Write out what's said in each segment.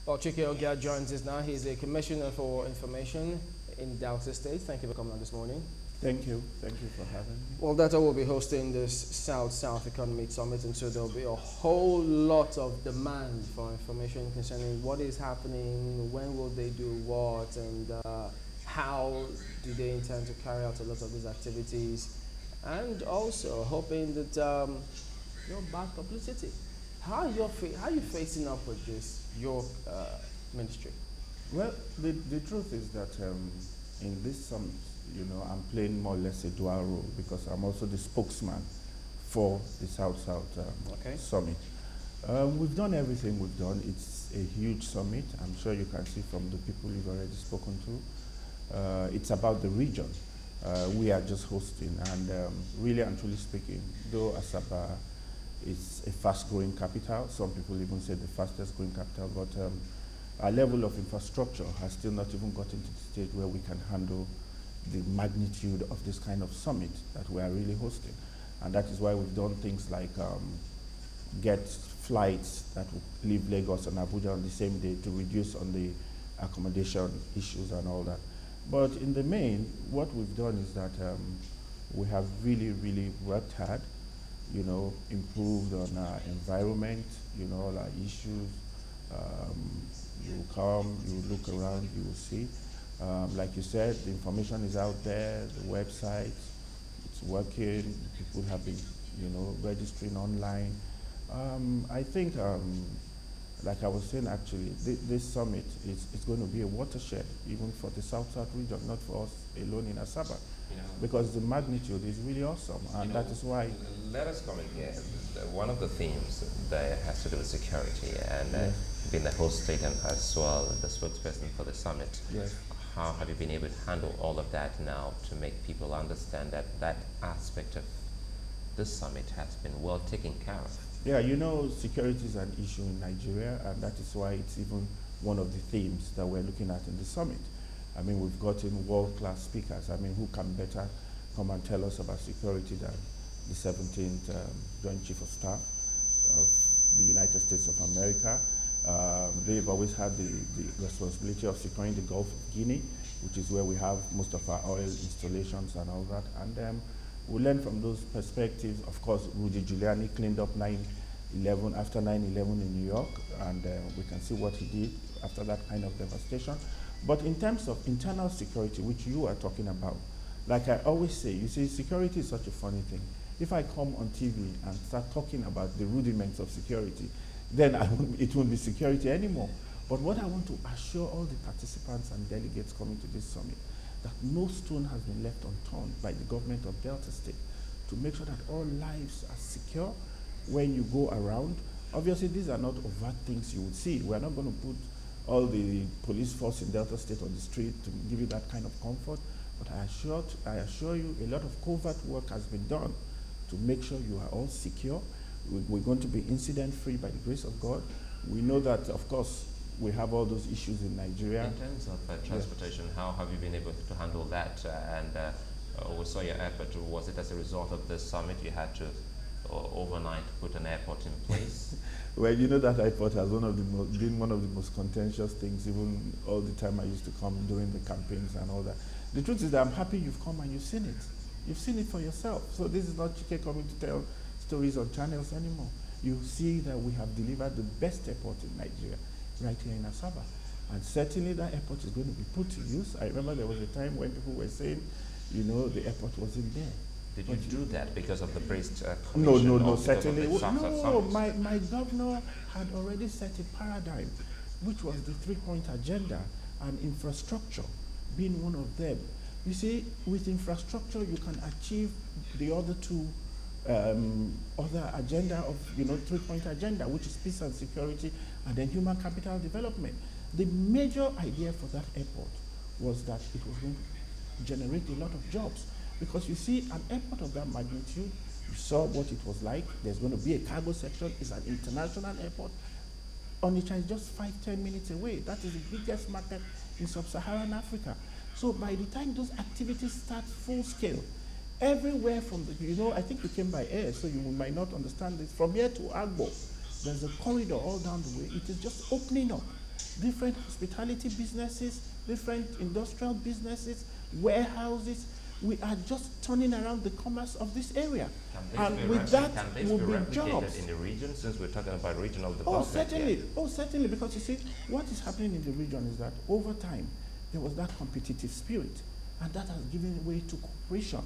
Well, Chike Ogeah joins us now. He's a Commissioner for Information in Delta State. Thank you for coming on this morning. Thank you. Thank you for having me. Well, Delta will be hosting this South-South Economic Summit, and so there'll be a whole lot of demand for information concerning what is happening, when will they do what, and how do they intend to carry out a lot of these activities, and also hoping that bad publicity. How are you facing up with this, your ministry? Well, the truth is that in this summit, I'm playing more or less a dual role because I'm also the spokesman for the South-South Summit. We've done everything we've done. It's a huge summit. I'm sure you can see from the people you've already spoken to. It's about the region. We are just hosting, and really and truly speaking, though Asaba is a fast-growing capital, some people even say the fastest-growing capital, but our level of infrastructure has still not even gotten to the stage where we can handle the magnitude of this kind of summit that we are really hosting. And that is why we've done things like get flights that will leave Lagos and Abuja on the same day to reduce on the accommodation issues and all that. But in the main, what we've done is that we have really, really worked hard, improved on our environment, all our issues. You will come, you will look around, you will see. Like you said, the information is out there, the website, it's working, people have been, registering online. I think, like I was saying actually, this summit is going to be a watershed, even for the South-South region, not for us alone in Asaba, because the magnitude is really awesome, and that is why. Let us come in here. One of the themes that has to do with security, and being the host state and as well the spokesperson for the summit. Yes. How have you been able to handle all of that now to make people understand that that aspect of this summit has been well taken care of? Yeah, security is an issue in Nigeria, and that is why it's even one of the themes that we're looking at in the summit. I mean, we've gotten world-class speakers. I mean, who can better come and tell us about security than the 17th Joint Chief of Staff of the United States of America. They've always had the responsibility of securing the Gulf of Guinea, which is where we have most of our oil installations and all that. And we learn from those perspectives. Of course, Rudy Giuliani cleaned up 9/11 after 9/11 in New York, and we can see what he did after that kind of devastation. But in terms of internal security, which you are talking about, like I always say, you see, security is such a funny thing. If I come on TV and start talking about the rudiments of security, then it won't be security anymore. But what I want to assure all the participants and delegates coming to this summit, that no stone has been left unturned by the government of Delta State to make sure that all lives are secure when you go around. Obviously, these are not overt things you would see. We're not going to put all the police force in Delta State on the street to give you that kind of comfort. But I assure you, a lot of covert work has been done to make sure you are all secure. We're going to be incident-free by the grace of God. We know that, of course, we have all those issues in Nigeria. In terms of transportation, how have you been able to handle that? We saw your airport. Was it as a result of this summit you had to overnight put an airport in place? Well, that airport has been one of the most contentious things, even all the time I used to come during the campaigns and all that. The truth is that I'm happy you've come and you've seen it. You've seen it for yourself. So this is not Chike coming to tell stories on channels anymore. You see that we have delivered the best airport in Nigeria, right here in Asaba. And certainly that airport is going to be put to use. I remember there was a time when people were saying, the airport wasn't there. Did you do that because of the Braced Commission? No, certainly. No, my governor had already set a paradigm, which was the 3-point agenda, and infrastructure being one of them. You see, with infrastructure, you can achieve the other two other agenda of 3-point agenda, which is peace and security, and then human capital development. The major idea for that airport was that it was going to generate a lot of jobs, because you see, an airport of that magnitude, you saw what it was like. There's going to be a cargo section. It's an international airport. Onitsha is just 5-10 minutes away. That is the biggest market in sub-Saharan Africa. So by the time those activities start full scale, everywhere from I think we came by air, so you might not understand this. From here to Agbo, there's a corridor all down the way. It is just opening up. different hospitality businesses, different industrial businesses, warehouses. We are just turning around the commerce of this area. And with that will be jobs. In the region, since we're talking about regional Oh, development? certainly. Oh, certainly. Because you see, what is happening in the region is that over time, there was that competitive spirit, and that has given way to cooperation.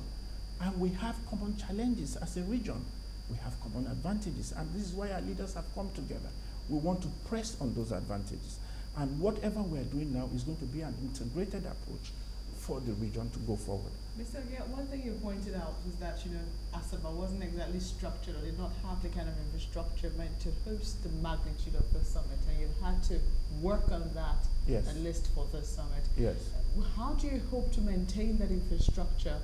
And we have common challenges as a region. We have common advantages, and this is why our leaders have come together. We want to press on those advantages. And whatever we're doing now is going to be an integrated approach for the region to go forward. Mr. Ogeah, one thing you pointed out was that, Asaba wasn't exactly structured, or did not have the kind of infrastructure meant to host the magnitude of the summit, and you had to work on that and list for the summit. Yes. How do you hope to maintain that infrastructure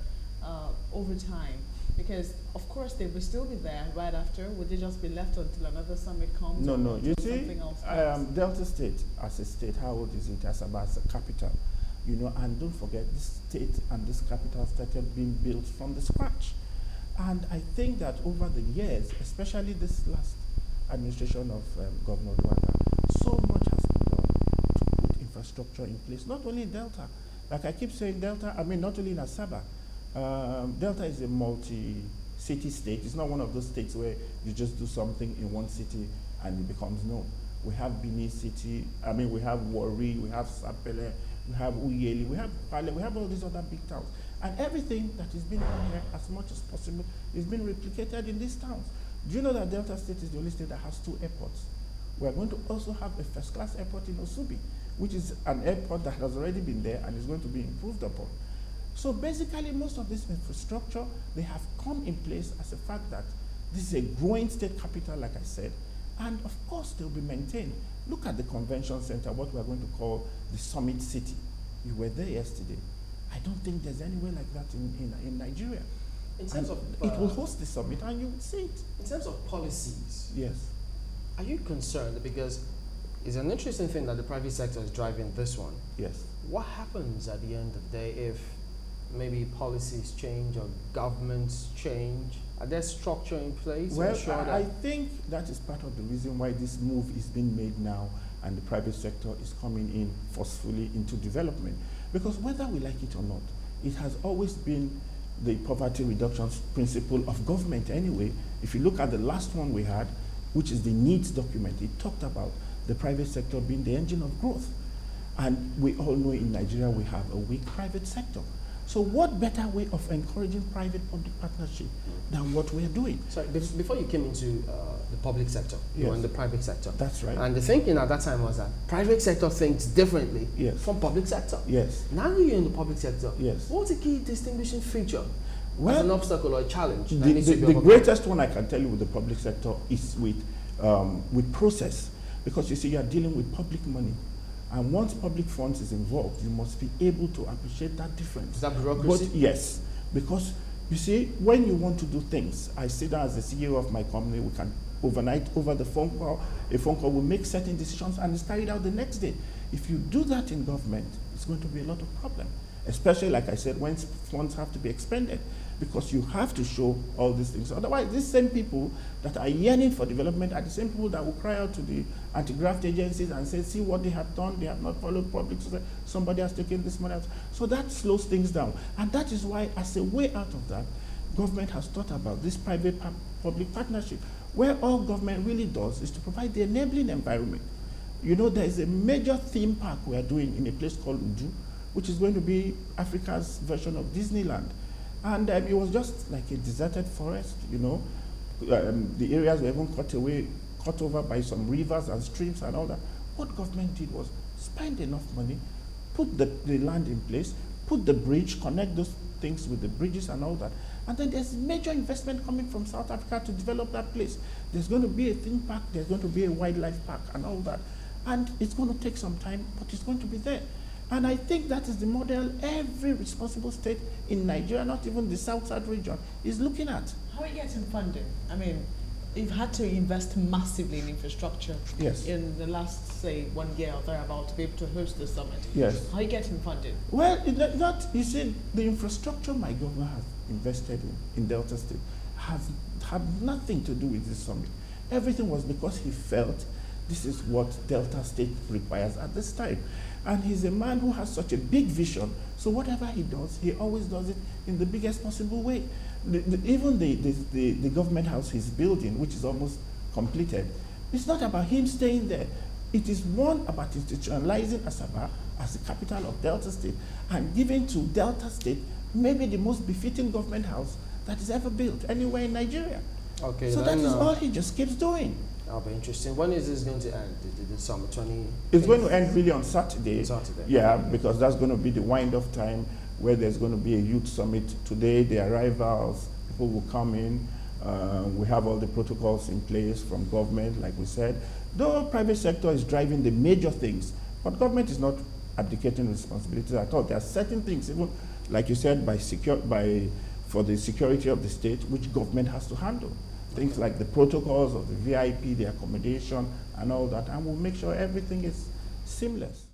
over time? Because, of course, they will still be there right after. Would they just be left until another summit comes? No. You see, something else Delta State, as a state, how old is it? Asaba as a capital. And don't forget, this state and this capital started being built from the scratch. And I think that over the years, especially this last administration of Governor Duata, so much has been done to put infrastructure in place, not only in Delta. Like I keep saying, Delta, not only in Asaba. Delta is a multi-city state. It's not one of those states where you just do something in one city and it becomes known. We have Benin City, we have Warri, we have Sapele, we have Uyeli, we have Pale, we have all these other big towns. And everything that is being done here, as much as possible, is being replicated in these towns. Do you know that Delta State is the only state that has 2 airports? We are going to also have a first-class airport in Osubi, which is an airport that has already been there and is going to be improved upon. So basically, most of this infrastructure, they have come in place as a fact that this is a growing state capital, like I said, and of course, they'll be maintained. Look at the convention center, what we're going to call the Summit City. You were there yesterday. I don't think there's anywhere like that in Nigeria. In terms of, it will host the summit, and you will see it. In terms of policies, yes. Are you concerned? Because it's an interesting thing that the private sector is driving this one. Yes. What happens at the end of the day if maybe policies change or governments change? Are there structure in place? Well, I think that is part of the reason why this move is being made now, and the private sector is coming in forcefully into development. Because whether we like it or not, it has always been the poverty reduction principle of government anyway. If you look at the last one we had, which is the needs document, it talked about the private sector being the engine of growth. And we all know in Nigeria we have a weak private sector. So what better way of encouraging private-public partnership than what we're doing? Sorry, before you came into the public sector, you were in the private sector. That's right. And the thinking at that time was that private sector thinks differently from public sector. Yes. Now you're in the public sector. Yes. What's a key distinguishing feature? Well, as an obstacle or a challenge? The greatest one I can tell you with the public sector is with process. Because you see, you are dealing with public money. And once public funds is involved, you must be able to appreciate that difference. Is that bureaucracy? But yes, because you see, when you want to do things, I sit down as the CEO of my company, we can overnight, over the phone call, a phone call will make certain decisions and it's carried out the next day. If you do that in government, it's going to be a lot of problem. Especially, like I said, when funds have to be expended, because you have to show all these things. Otherwise, these same people that are yearning for development are the same people that will cry out to the anti-graft agencies and say, see what they have done, they have not followed public, somebody has taken this money out. So that slows things down. And that is why, as a way out of that, government has thought about this private-public partnership, where all government really does is to provide the enabling environment. You know, there is a major theme park we are doing in a place called Udu, which is going to be Africa's version of Disneyland. And it was just like a deserted forest, you know. The areas were even cut over by some rivers and streams and all that. What government did was spend enough money, put the land in place, put the bridge, connect those things with the bridges and all that. And then there's major investment coming from South Africa to develop that place. There's going to be a theme park, there's going to be a wildlife park and all that. And it's going to take some time, but it's going to be there. And I think that is the model every responsible state in Nigeria, not even the South-South region, is looking at. How are you getting funding? I mean, you've had to invest massively in infrastructure in the last, say, 1 year or thereabout to be able to host the summit. Yes. How are you getting funding? Well, you see, the infrastructure my governor has invested in Delta State have nothing to do with this summit. Everything was because he felt this is what Delta State requires at this time. And he's a man who has such a big vision, so whatever he does, he always does it in the biggest possible way. Even the government house he's building, which is almost completed, it's not about him staying there. It is one about institutionalizing Asaba as the capital of Delta State and giving to Delta State maybe the most befitting government house that is ever built anywhere in Nigeria. Okay, so that is all he just keeps doing. That'll be interesting. When is this going to end? The summer 20? It's going to end really on Saturday. Saturday. Yeah, because that's going to be the wind-off time where there's going to be a youth summit. Today, the arrivals, people will come in. We have all the protocols in place from government, like we said. The private sector is driving the major things, but government is not abdicating responsibilities at all. There are certain things, even like you said, for the security of the state, which government has to handle. Things like the protocols of the VIP, the accommodation, and all that, and we'll make sure everything is seamless.